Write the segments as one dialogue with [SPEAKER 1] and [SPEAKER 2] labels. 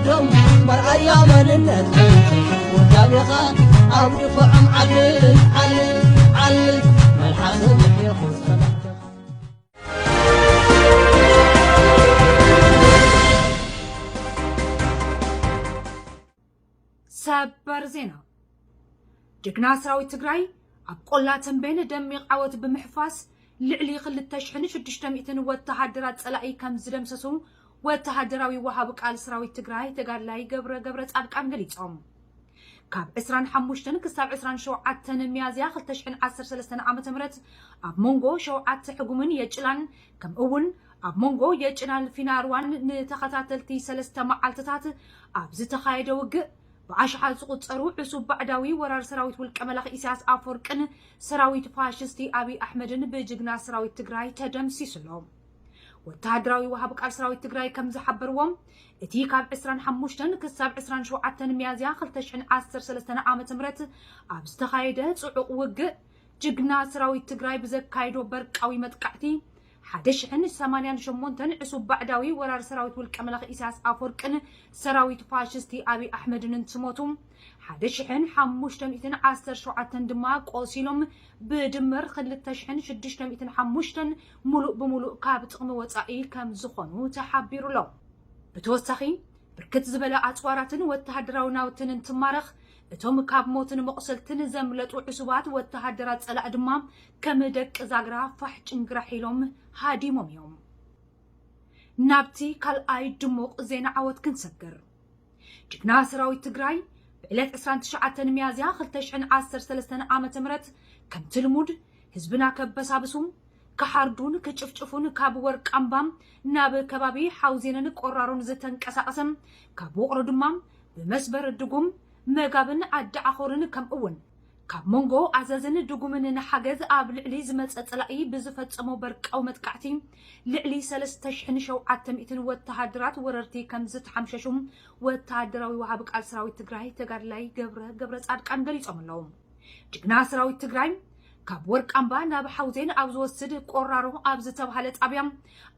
[SPEAKER 1] عدم مرأي منነት ወዳብኻ ኣብ ድፍዖም ዓልል መልሓስ ይኹን
[SPEAKER 2] ሰበር ዜና ጅግና ሰራዊት ትግራይ ኣብ ቆላ ተንቤን ደሚቕ ዓወት ብምሕፋስ ልዕሊ 2600 ወተሃደራት ጸላኢ ከም ዝደምሰሱ ወተሃደራዊ ወሃብ ቃል ሰራዊት ትግራይ ተጋድላይ ገብረ ጻድቃን ገሊጾም ካብ 25 ክሳብ 27 ሚያዝያ 2013 ዓ.ም ኣብ ሞንጎ ሸውዓተ ሕጉምን የጭላን ከም እውን ኣብ ሞንጎ የጭናል ፊናርዋን ንተኸታተልቲ 3 መዓልትታት ኣብ ዝተኻየደ ውግእ በአሽሓት ዝቁጸሩ ዕሱብ ባዕዳዊ ወራር ሰራዊት ውልቀ መላኽ ኢሳያስ አፈወርቅን ሰራዊት ፋሽስቲ አብይ አሕመድን በጅግና ሰራዊት ትግራይ ተደምሲሶም ወታደራዊ ወሃብ ቃል ሰራዊት ትግራይ ከም ዝሓበርዎም እቲ ካብ 25 ክሳብ 27 ሚያዝያ 2013 ዓ.ም ኣብ ዝተኻየደ ጽዑቕ ውግእ ጅግና ሰራዊት ትግራይ ብዘካይዶ በርቃዊ መጥቃዕቲ 188 ዕሱብ ባዕዳዊ ወራር ሰራዊት ውልቀ መላኽ ኢሳያስ አፈወርቅን ሰራዊት ፋሽስቲ አብይ አሕመድን እንትሞቱም 1517 ድማ ቆሲሎም ብድምር 2605 ሙሉእ ብሙሉእ ካብ ጥቕሚ ወጻኢ ከም ዝኾኑ ተሓቢሩሎም ብተወሳኺ ብርክት ዝበለ ኣጽዋራትን ወተሃደራዊ ናውትን እንትማረኽ እቶም ካብ ሞትን መቕሰልትን ዘምለጡ ዕሱባት ወተሃደራት ጸላእ ድማ ከም ደቂ ዛግራ ፋሕ ጭንግራ ሒሎም ሃዲሞም እዮም ናብቲ ካልኣይ ድሙቕ ዜና ዓወት ክንሰግር ጅግና ሰራዊት ትግራይ ብዕለት 29 ሚያዝያ 2013 ዓ.ም ከምቲ ልሙድ ህዝብና ከበሳብሱ ከሓርዱን ከጭፍጭፉን ካብ ወርቃምባም ናብ ከባቢ ሓውዜንን ቆራሮን ዝተንቀሳቐሰም ካብ ውቕሮ ድማ ብመስበር ድጉም መጋብን ኣዳዓኾርን ከም እውን ካብ ሞንጎ ኣዘዝን ድጉምን ንሓገዝ ኣብ ልዕሊ ዝመፀ ጸላኢ ብዝፈጸሞ በርቃዊ መጥቃዕቲ ልዕሊ 3700 ወተሃደራት ወረርቲ ከም ዝተሓምሸሹም ወተሃደራዊ ወሃብ ቃል ሰራዊት ትግራይ ተጋድላይ ገብረ ጻድቃን ገሊጾም ኣለዉ ጅግና ሰራዊት ትግራይ ካብ ወርቃምባ ናብ ሓውዜን ኣብ ዝወስድ ቆራሮ ኣብ ዝተባሃለ ጣብያ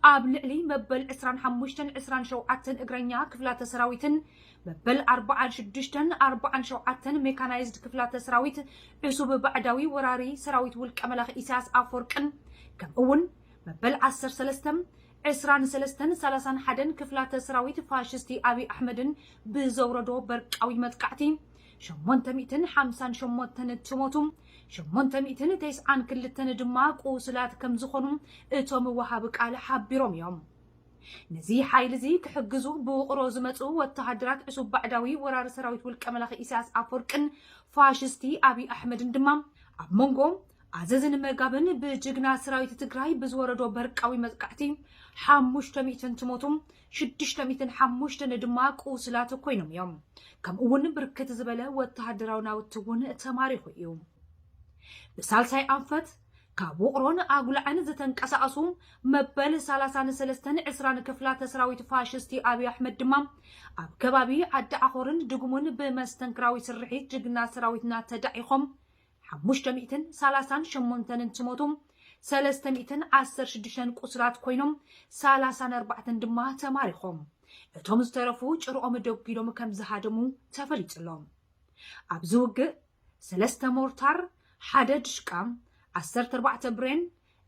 [SPEAKER 2] ኣብ ልዕሊ መበል 25-27 እግረኛ ክፍላተ ሰራዊትን መበል 46-47 ሜካናይዝድ ክፍላተ ሰራዊት ዕሱብ ባዕዳዊ ወራሪ ሰራዊት ውልቀ መላኽ ኢሳያስ አፈወርቅን ከም እውን መበል 13-23-31 ክፍላተ ሰራዊት ፋሽስቲ አብይ አሕመድን ብዘውረዶ በርቃዊ መጥቃዕቲ 858 ትሞቱም 892 ድማ ቁስላት ከም ዝኾኑ እቶም ወሃብ ቃል ሓቢሮም እዮም ነዚ ሓይል እዚ ክሕግዙ ብውቕሮ ዝመፁ ወተሃደራት ዕሱብ ባዕዳዊ ወራሪ ሰራዊት ውልቀ መላኽ ኢሳያስ አፈወርቅን ፋሽስቲ አብይ አሕመድን ድማ ኣብ ሞንጎ ኣዘዝን መጋብን ብጅግና ሰራዊት ትግራይ ብዝወረዶ በርቃዊ መጥቃዕቲ 500 ትሞቱም 605 ድማ ቁስላት ኮይኖም እዮም ከም እውን ብርክት ዝበለ ወተሃደራዊ ናውቲ እውን ተማሪኹ እዩ ብሳልሳይ ኣንፈት ካብ ውቕሮን ኣጉላዕን ዝተንቀሳቐሱ መበል 33-20 ክፍላተ ሰራዊት ፋሽስቲ አብይ አሕመድ ድማ ኣብ ከባቢ ዓዳዓኾርን ድጉሙን ብመስተንክራዊ ስርሒት ጅግና ሰራዊትና ተዳዒኾም 538 ትሞቱም 316 ቁስላት ኮይኖም 34 ድማ ተማሪኾም እቶም ዝተረፉ ጭርኦም ደጊሎም ከም ዝሃደሙ ተፈሊጹሎም ኣብዚ ውግእ 3 ሞርታር 1 ድሽቃ 14 ብሬን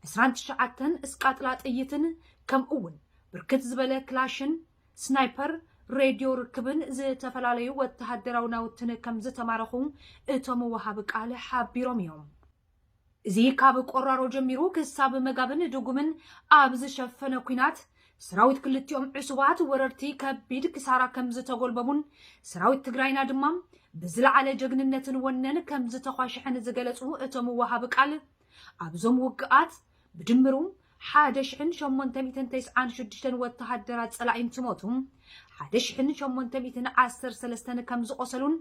[SPEAKER 2] 29 እስቃጥላ ጥይትን ከም እውን ብርክት ዝበለ ክላሽን ስናይፐር ሬድዮ ርክብን ዝተፈላለዩ ወተሃደራዊ ናውትን ከም ዝተማረኹ እቶም ወሃብ ቃል ሓቢሮም እዮም እዚ ካብ ቆራሮ ጀሚሩ ክሳብ መጋብን ድጉምን ኣብ ዝሸፈነ ኩናት ሰራዊት ክልቲኦም ዕሱባት ወረርቲ ከቢድ ክሳራ ከም ዝተጎልበሙን ሰራዊት ትግራይና ድማ ብዝለዓለ ጀግንነትን ወነን ከም ዝተኳሽሐን ዝገለጹ እቶም ወሃብ ቃል ኣብዞም ውግኣት ብድምሩ 1896 ወተሃደራት ጸላኢን ትሞቱ 1813 ከም ዝቆሰሉን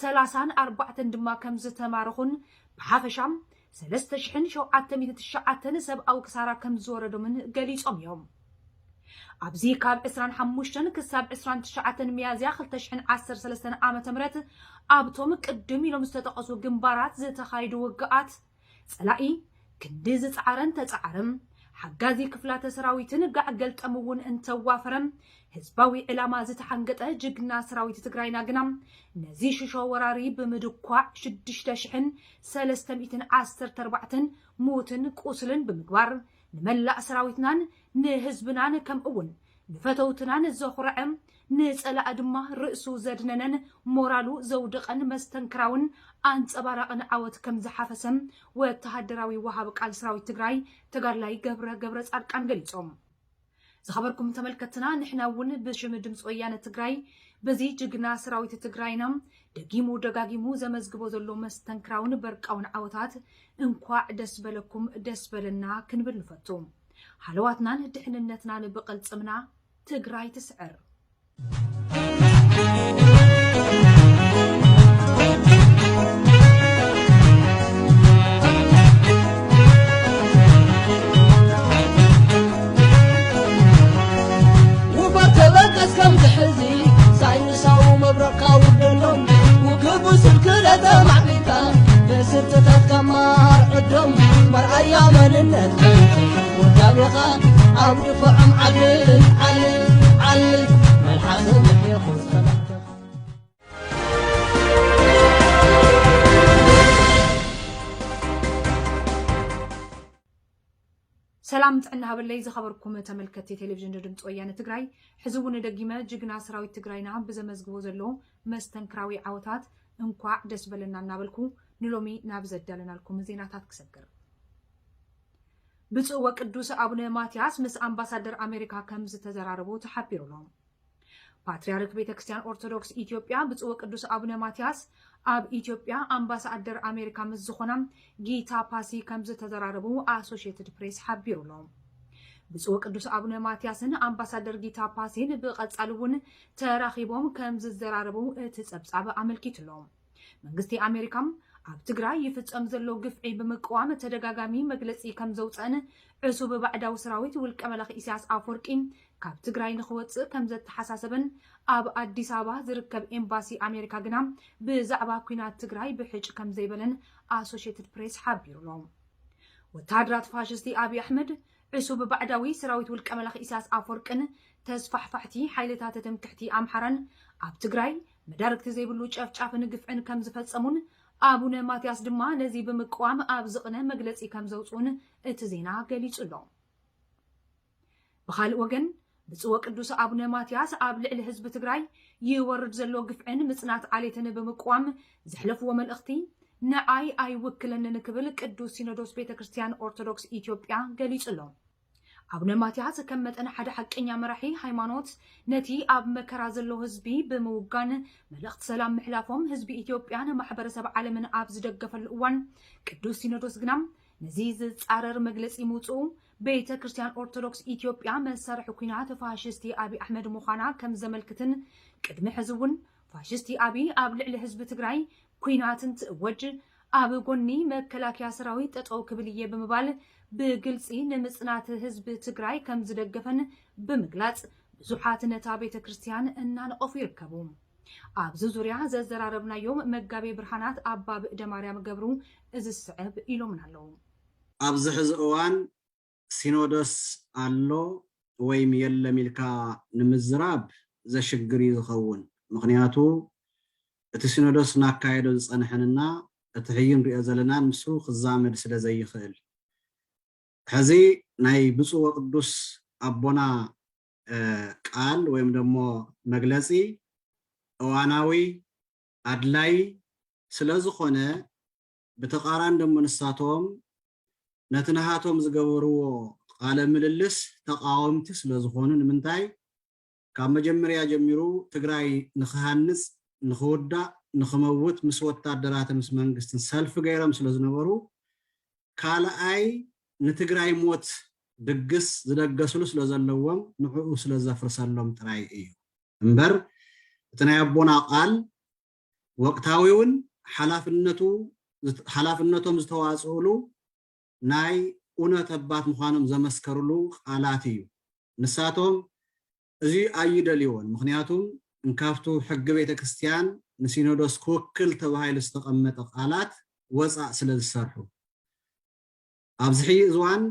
[SPEAKER 2] 34 ድማ ከም ዝተማረኹን ብሓፈሻም 3709 ሰብኣዊ ክሳራ ከም ዝወረዶምን ገሊጾም እዮም ኣብዚ ካብ 25 ክሳብ 29 ሚያዝያ 2013 ዓ.ም ኣብቶም ቅድም ኢሎም ዝተጠቐሱ ግንባራት ዝተኻይዱ ውግኣት ጸላኢ ክንዲ ዝጻዕረን ተጻዕረም حجازي كفلات سراويتن قعقل تأمون انت وافرم هزباوي علامة زتحنقت جقنا سراويت تقراينا قنام نزيش شاوراري بمدقوع شدش تشحن سالستميتن عاستر تربعتن موتن قوسلن بمقبار نملأ سراويتنان نهزبنان كم أون نفتوتنان الزخرعم نسأل أدمه رأسو زدننن مورالو زودقن مستنكراون أنت أبارقن عوت كم زحافسم وتهدراوي وهابك على سراوي تقراي تقارلاي قبرة أركان قليتهم زخبركم تملكتنا نحنا ون بشم دمس ويانا تقراي بزي جقنا سراوي تقراينا دقاقيمو زمزقبو زلو مستنكراون برقاون عوتات انقواع دسبلكم دسبلنا كنبل نفتوم حلواتنا دحننتنا نبقل تسمنا تقراي تسعر
[SPEAKER 1] وبركبكس كم تحزي ساينساو مبرقاو بدلهم وكبس الكلة معبيكا بستتات كمار عدهم مرأيا مننت وتابقا عبد فعم علي ملحظم يخوز خلقتك
[SPEAKER 2] سلام تعنا باللي زخبركم تملكتي تلفزيون دمت ويانا تقراي حزبون دقيمة جقنا سراوي تقراينا بزمزقبو زلو مستنكراوي عوتات انقواع دسبلنا نابلكو نلومي نابزدالنا لكم زيناتات كسكر بصوا قدوس ابن ماتياس مس امباسادر امريكا كمز تزراربو تحبيرو لهم باتريارك بيتكريستيان أرثوذكس إثيوبيا بصوا قدوس ابن ماتياس اب إثيوبيا امباسادر امريكا مس زخونا جيتا باسي كمز تزراربو اسوشيتد بريس حبيرو لهم بصوا قدوس ابن ماتياسن امباسادر جيتا باسين بقصالون تراخيبهم كمز تزراربو تصبصاب املكيتلهم منغستي امريكام ኣብ ትግራይ ይፍጸም ዘሎ ግፍዒ ብምቅዋም ተደጋጋሚ መግለጺ ከም ዘውፀን ዕሱብ ባዕዳዊ ሰራዊት ውልቀ መላኽ ኢሳያስ ኣፈወርቂ ካብ ትግራይ ንኽወፅእ ከም ዘተሓሳሰበን ኣብ ኣዲስ ኣበባ ዝርከብ ኤምባሲ ኣሜሪካ ግና ብዛዕባ ኩናት ትግራይ ብሕጭ ከም ዘይበለን ኣሶሺየትድ ፕሬስ ሓቢሩሎም ወታደራት ፋሽስቲ ኣብይ ኣሕመድ ዕሱብ ባዕዳዊ ሰራዊት ውልቀ መላኽ ኢሳያስ ኣፈወርቅን ተስፋሕፋሕቲ ሓይልታት ተምክሕቲ ኣምሓራን ኣብ ትግራይ መዳርግቲ ዘይብሉ ጨፍጫፍን ግፍዕን ከም ዝፈጸሙን አቡነ ማቲያስ ድማ ነዚ በመቋም አብዝቅነ መግለጺ ከም ዘውጹን እቲ ዜና ገሊጹሎ በኻል ወገን ብጽወ ቅዱስ አቡነ ማቲያስ ኣብ ልዕሊ ህዝቢ ትግራይ ይወርድ ዘሎ ግፍዕን ምጽናት ዓሌትን በመቋም ዝሕለፍዎ መልእኽቲ ንዓይ ኣይውክለንን ክብል ቅዱስ ሲኖዶስ ቤተክርስቲያን ኦርቶዶክስ ኢትዮጵያ ገሊጹሎ አቡነ ማቲያስ ከም መጠን ሓደ ሐቀኛ መራሒ ሃይማኖት ነቲ ኣብ መከራ ዘሎ ህዝቢ ብምውጋን መልእኽቲ ሰላም ምሕላፎም ህዝቢ ኢትዮጵያን ማሕበረሰብ ዓለምን ኣብ ዝደገፈሉ እዋን ቅዱስ ሲኖዶስ ግና ነዚ ዝጻረር መግለጺ ምውጽኡ ቤተ ክርስቲያን ኦርቶዶክስ ኢትዮጵያ መሳርሒ ኩናት ፋሽስቲ ኣብይ ኣሕመድ ምዃና ከም ዘመልክትን ቅድሚ ሕዚ እውን ፋሽስቲ ኣብይ ኣብ ልዕሊ ህዝቢ ትግራይ ኩናትን ትእወጅ ኣብ ጎኒ መከላከያ ሰራዊት ጠጠው ክብል እየ ብምባል ብግልጺ ንምጽናት ህዝቢ ትግራይ ከም ዝደገፈን ብምግላጽ ብዙሓት ነታ ቤተ ክርስቲያን እናነቐፉ ይርከቡ ኣብዚ ዙርያ ዘዘራረብናዮም መጋቤ ብርሃናት ኣባ ብእደ ማርያም ገብሩ እዚ ስዕብ ኢሎምን ኣለዉ
[SPEAKER 3] ኣብዚ ሕዚ እዋን ሲኖዶስ ኣሎ ወይም የለም ኢልካ ንምዝራብ ዘሽግር ዝኸውን ምክንያቱ እቲ ሲኖዶስ ናካየዶ ዝጸንሐንና እቲ ሕይን ሪኦ ዘለና ንሱ ክዛመድ ስለ ዘይኽእል ሕዚ ናይ ብፁዕ ወቅዱስ አቦና ቃል ወይም ደግሞ መግለጺ እዋናዊ አድላይ ስለዝኾነ በተቃራን ደግሞ ንሳቶም ነትነሃቶም ዝገበርዎ ቃለ ምልልስ ተቃወምቲ ስለዝኾኑ ንምንታይ ካብ መጀመርያ ጀሚሩ ትግራይ ንኽሃንጽ ንኽወዳእ ንኽመውት ምስ ወታደራት ምስ መንግስትን ሰልፍ ገይሮም ስለዝነበሩ ካልኣይ ንትግራይ ሞት ድግስ ዝደገስሉ ስለዘለዎም ንዕኡ ስለዘፍርሰሎም ጥራይ እዩ እምበር እቲ ናይ አቦና ቃል ወቅታዊውን ሓላፍነቶም ዝተዋጽኡሉ ናይ እውነት አባት ምዃኖም ዘመስከሩሉ ቃላት እዩ ንሳቶም እዚ ኣይደልዮን ምክንያቱም እንካፍቱ ሕጊ ቤተ ክርስቲያን ንሲኖዶስ ክውክል ተባሂሉ ዝተቐመጠ ቃላት ወፃእ ስለ ዝሰርሑ ኣብዚ እዋን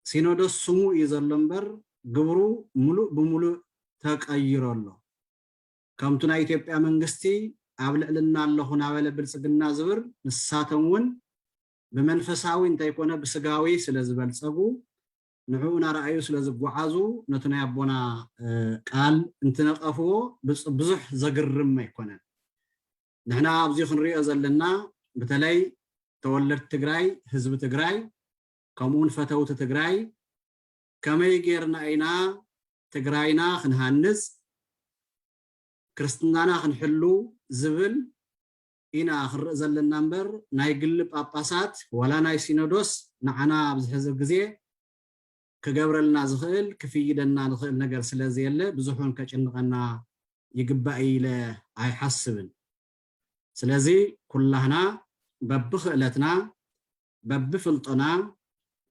[SPEAKER 3] ሲኖዶስ ስሙ ይዘለምበር ግብሩ ሙሉ በሙሉ ተቀይሮሎ ከምቱ ናይ ኢትዮጵያ መንግስቲ ኣብ ልዕልና ኣለኹና በለ ብልጽግና ዝብር ንሳተውን ብመንፈሳዊ እንታይ ኮነ ብስጋዊ ስለ ዝበልጸጉ ንዑና ረአዩ ስለ ዝጓዓዙ ነቱ ናይ አቦና ቃል እንትነቀፍዎ ብዙሕ ዘግርም አይኮነን ንሕና ኣብዚ ክንሪኦ ዘለና በተለይ ተወለድቲ ትግራይ ህዝቢ ትግራይ ከምኡን ፈተውቲ ትግራይ ከመይ ጌርና ኢና ትግራይና ክንሃንጽ ክርስትናና ክንሕሉ ዝብል ኢና ክንርኢ ዘለና እምበር ናይ ግል ጳጳሳት ወላ ናይ ሲኖዶስ ንዓና ኣብዚ ሕዚ ግዜ ክገብረልና ዝኽእል ክፍይደና ዝኽእል ነገር ስለዘየለ ብዙሑን ከጭንቀና ይግባእ ኢለ ኣይሓስብን ስለዚ ኩላህና በብኽእለትና በብፍልጦና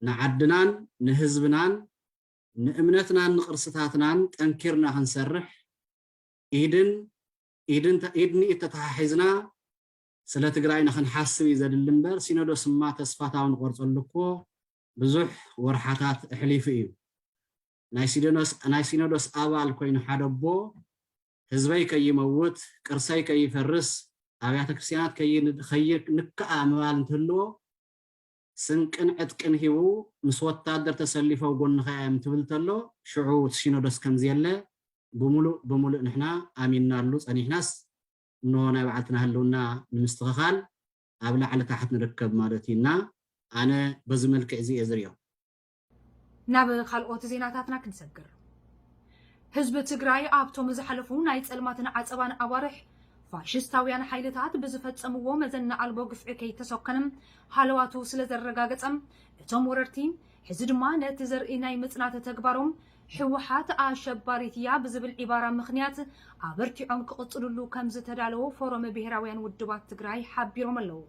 [SPEAKER 3] ንዓድናን ንህዝብናን ንእምነትናን ንቅርስታትናን ጠንኪርና ክንሰርሕ ኢድን ተተሓሒዝና ስለ ትግራይና ክንሓስብ ይዘድል እምበር ሲኖዶስማ ተስፋታውን ንቆርፀሉ እኮ ብዙሕ ወርሓታት እሕሊፉ እዩ ናይ ሲኖዶስ ኣባል ኮይኑ ሓደቦ ህዝበይ ከይመውት ቅርሰይ ከይፈርስ ኣብያተ ክርስቲያናት ከይንከዓ ምባል እንትህልዎ ስንቅን ዕጥቅን ሂቡ ምስ ወታደር ተሰሊፈው ጎንኸ እዮም ትብል ተሎ ሽዑ ሲኖዶስ ከምዝየለ بملء نحنا آمنا له صنيحناس نونا بعتنا هلونا نمستخخال أبلع على تحت نركب مالتينا أنا بزملك زي أزريو
[SPEAKER 2] ناب خلقوت زيناتاتنا كنسجر حزب تجراي أبتو مزحلفون نايت الماتنا عصبان أوارح فاشستاويان حيلتات بزفتسمو مزن ألبو قفعي كي تسوكنم حالواتو سلزرقاقتم اتوم وررتين حزد ما نتزر إناي متنات تكبارهم حوحات آشباريتيا بزبل عبارة مخنيات عبرتعهم كقطلولو كمز تدالو فورم بهراويان ودوات تجراي حبيرهم اللو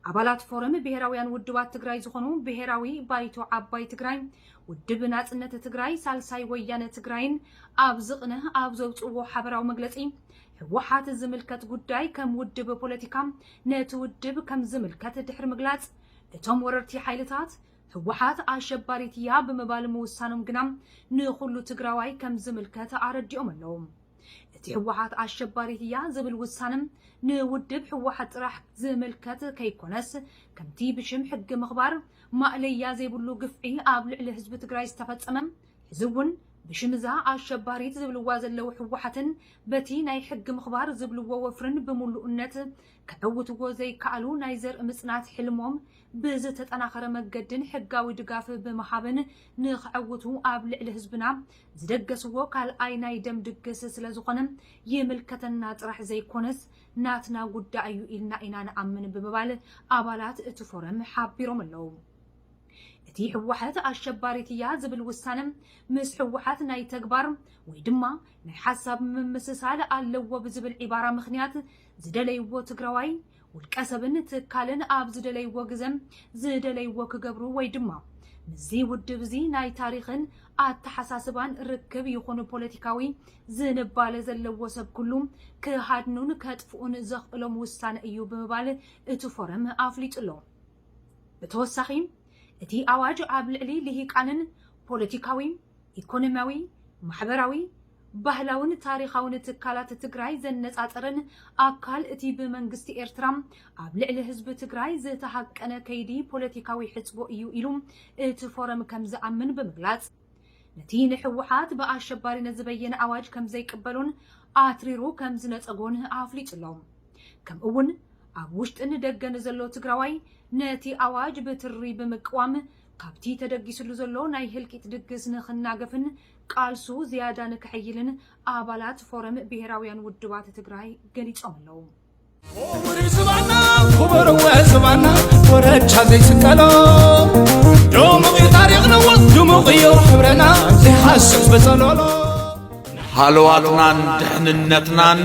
[SPEAKER 2] عبالات فورم بهراويان ودوات تجراي زخونو بهراوي بايتو عباي تجراي ودبنات انت تجراي سالساي ويان تجراين ابزقنه ابزوطو حبراو مغلصي حوحات زملكت ጉዳይ ከም ውድብ ፖለቲካ ነቲ ውድብ ከም ዝምልከት ድሕር ምግላጽ እቶም ወረርቲ ሓይልታት ህወሓት አሸባሪትያ በመባል መውሳኖም ግናም ንኹሉ ትግራዋይ ከም ዝምልከት አረዲኦም ኣለዎም እቲ ህወሓት አሸባሪትያ ዝብል ውሳንም ንውድብ ህወሓት ጥራሕ ዝምልከት ከይኮነስ ከምቲ ብሽም ሕግ ምኽባር ማእለያ ዘይብሉ ግፍዒ ኣብ ልዕሊ ህዝቢ ትግራይ ዝተፈጸመም ህዝቡን بشمزا الشباريت زبلوا زلوا حوحتن بتي ناي حق مخبار زبلوا وفرن بملؤنت كعوتو زي كالو نايزر مصنات حلمهم بزتت اناخر مقدن حقاوي دقاف بمحابن نخعوتو ابلع لحزبنا زدقسوا كال اي ناي دم دقس سلازقنم يملكتنا طرح زي كونس ناتنا غدايو إلنا إنا نأمن بمبال ابالات اتفورم حابيرهم اللو تي حوحات الشباريتيا زبل وسانم مس حوحات ناي تكبار ويدما ناي حساب من مسسال اللو بزبل عبارة مخنيات زدليو تقراواي والكسبن تكالن اب زدليو قزم زدليو كقبرو ويدما مزي ودبزي ناي تاريخن التحساسبان ركب يخونو بوليتيكاوي زنبال زلو سب كلهم كهادنون كتفون زخلهم وسان ايو بمبال اتفورم افليت اللو بتوسخيم እቲ ኣዋጅ ኣብ ልዕሊ ልሂቃንን ፖለቲካዊ ኢኮኖሚያዊ ማሕበራዊ ባህላውን ታሪኻውን ትካላት ትግራይ ዘነጻጽርን ኣካል እቲ ብመንግስቲ ኤርትራ ኣብ ልዕሊ ህዝቢ ትግራይ ዝተሓቀነ ከይዲ ፖለቲካዊ ሕጽቦ እዩ ኢሉ እቲ ፎረም ከም ዝኣምን ብምግላጽ ነቲ ንሕወሓት ብኣሸባሪነት ዝበየነ ኣዋጅ ከም ዘይቅበሉን ኣትሪሩ ከም ዝነጸጎን ኣፍሊጡሎም ከምኡውን ኣብ ውሽጥን ደገን ዘሎ ትግራዋይ ነቲ ኣዋጅ በትሪ በመቃወም ካብቲ ተደጊስሉ ዘሎ ናይ ህልቂት ድግስ ንኽናገፍን ቃልሱ ዝያዳ ንክሕይልን ኣባላት ፎረም ብሄራውያን ውድባት ትግራይ ገሊጾም ኣለዉ ወሪስባና ወበረወስባና ወረቻ ዘይስከሎ ዶሙቕ ታሪኽና ወድሙቕ ሕብረና ዘይሓስብ በጸሎሎ
[SPEAKER 4] ሃልዋትናን ድሕንነትናን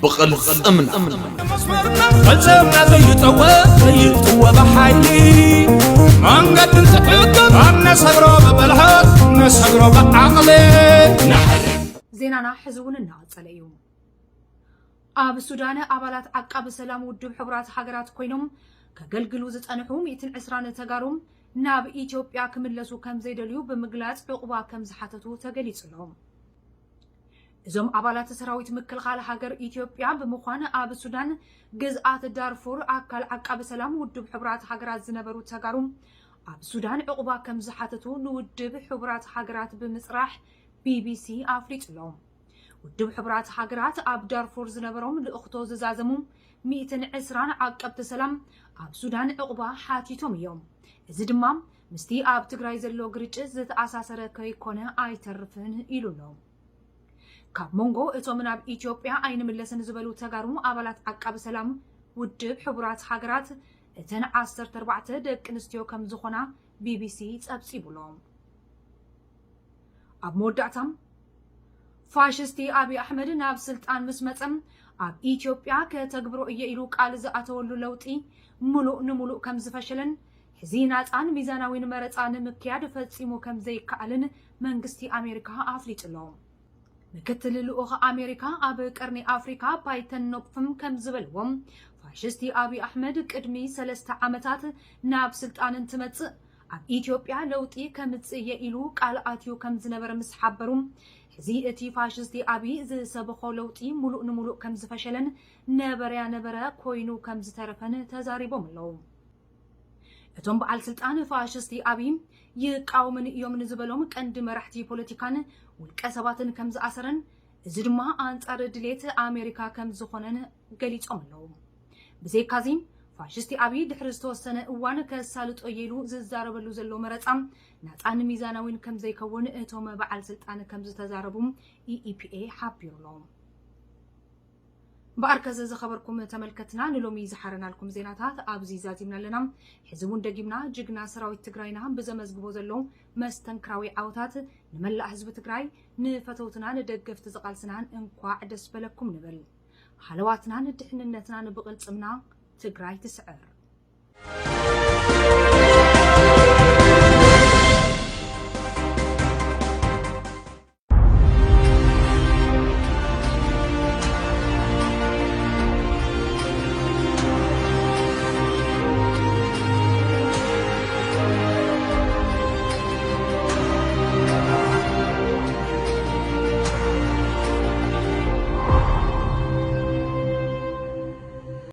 [SPEAKER 4] بقلصمنا قلصمنا زي طوى بحيلي من قد نسحيكم عنا صبروا ببلحات نصبروا بعقلي
[SPEAKER 2] زينانا حزون الناس عليهم اب السودان ابالات عقاب سلام ودب حبرات حجرات كوينهم كገልግሉ ዝጸንሑ 120 ተጋሩም ናብ ኢትዮጵያ ክምለሱ ከም ዘይደልዩ ብምግላጽ ዕቁባ ከም ዝሓተቱ ተገሊጹሎም እዞም አባላት ሰራዊት ምክልኻል ሃገር ኢትዮጵያ ብምዃን ኣብ ሱዳን ግዝኣት ዳርፉር ኣካል ዓቃቢ ሰላም ውድብ ሕብራት ሃገራት ዝነበሩ ተጋሩ ኣብ ሱዳን ዕቁባ ከም ዝሓተቱ ንውድብ ሕብራት ሃገራት ብምጽራሕ ቢቢሲ ኣፍሊጡሎም ውድብ ሕብራት ሃገራት ኣብ ዳርፉር ዝነበሮም ልእኽቶ ዝዛዘሙ 120 ዓቀብቲ ሰላም ኣብ ሱዳን ዕቁባ ሓቲቶም እዮም እዚ ድማ ምስቲ ኣብ ትግራይ ዘሎ ግርጭት ዝተኣሳሰረ ከይኮነ ኣይተርፍን ኢሉሎም ካብ ሞንጎ እቶም ናብ ኢትዮጵያ ኣይንምለስን ዝበሉ ተጋሩ ኣባላት ዓቃቢ ሰላም ውድብ ሕብራት ሃገራት እተን 14 ደቂ ኣንስትዮ ከም ዝኾና ቢቢሲ ጸብጺቡሎም ኣብ መወዳእታም ፋሽስቲ አብይ አሕመድ ናብ ስልጣን ምስ መጸም ኣብ ኢትዮጵያ ከተግብሮ እየ ኢሉ ቃል ዝኣተወሉ ለውጢ ሙሉእ ንሙሉእ ከም ዝፈሸለን ሕዚ ናፃን ሚዛናዊን መረፃ ንምክያድ ፈጺሙ ከም ዘይከኣልን መንግስቲ ኣሜሪካ ኣፍሊጡሎም ምክትል ልኡኽ ኣሜሪካ ኣብ ቀርኒ ኣፍሪካ ባይተኖፕም ከም ዝበልዎም ፋሽስቲ አብይ አሕመድ ቅድሚ 3 ዓመታት ናብ ስልጣን እንትመጽእ ኣብ ኢትዮጵያ ለውጢ ከምጽእ እየ ኢሉ ቃል ኣትዩ ከም ዝነበረ ምስ ሓበሩ ሕዚ እቲ ፋሽስቲ አብይ ዝሰበኾ ለውጢ ሙሉእ ንሙሉእ ከም ዝፈሸለን ነበረ ኮይኑ ከም ዝተረፈን ተዛሪቦም ኣለዉ እቶም በዓል ስልጣን ፋሽስቲ አብይ ይቃወምን እዮም ንዝበሎም ቀንዲ መራሕቲ ፖለቲካን ውልቀ ሰባትን ከም ዝኣሰረን እዚ ድማ ኣንጻር ድሌት ኣሜሪካ ከም ዝኾነን ገሊጾም ኣለዉ ብዘይካዚ ፋሽስቲ አብይ ድሕሪ ዝተወሰነ እዋን ከሳልጦ ኢሉ ዝዛረበሉ ዘሎ መረፃ ናፃን ሚዛናዊን ከም ዘይከውን እቶም በዓል ስልጣን ከም ዝተዛረቡ ኢኢፒኤ ሓቢሩሎም በአርከዘ ዝኸበርኩም ተመልከትና ንሎሚ ዝሓረናልኩም ዜናታት ኣብዚ ዛዚምና ኣለና ሕዚ እውን ደጊምና ጅግና ሰራዊት ትግራይና ብዘመዝግቦ ዘሎ መስተንክራዊ ዓውታት ንመላእ ህዝቢ ትግራይ ንፈተውትና ንደገፍቲ ዝቃልስናን እንኳዕ ደስ በለኩም ንብል ሃለዋትናን ድሕንነትናን ብቕልጽምና ትግራይ ትስዕር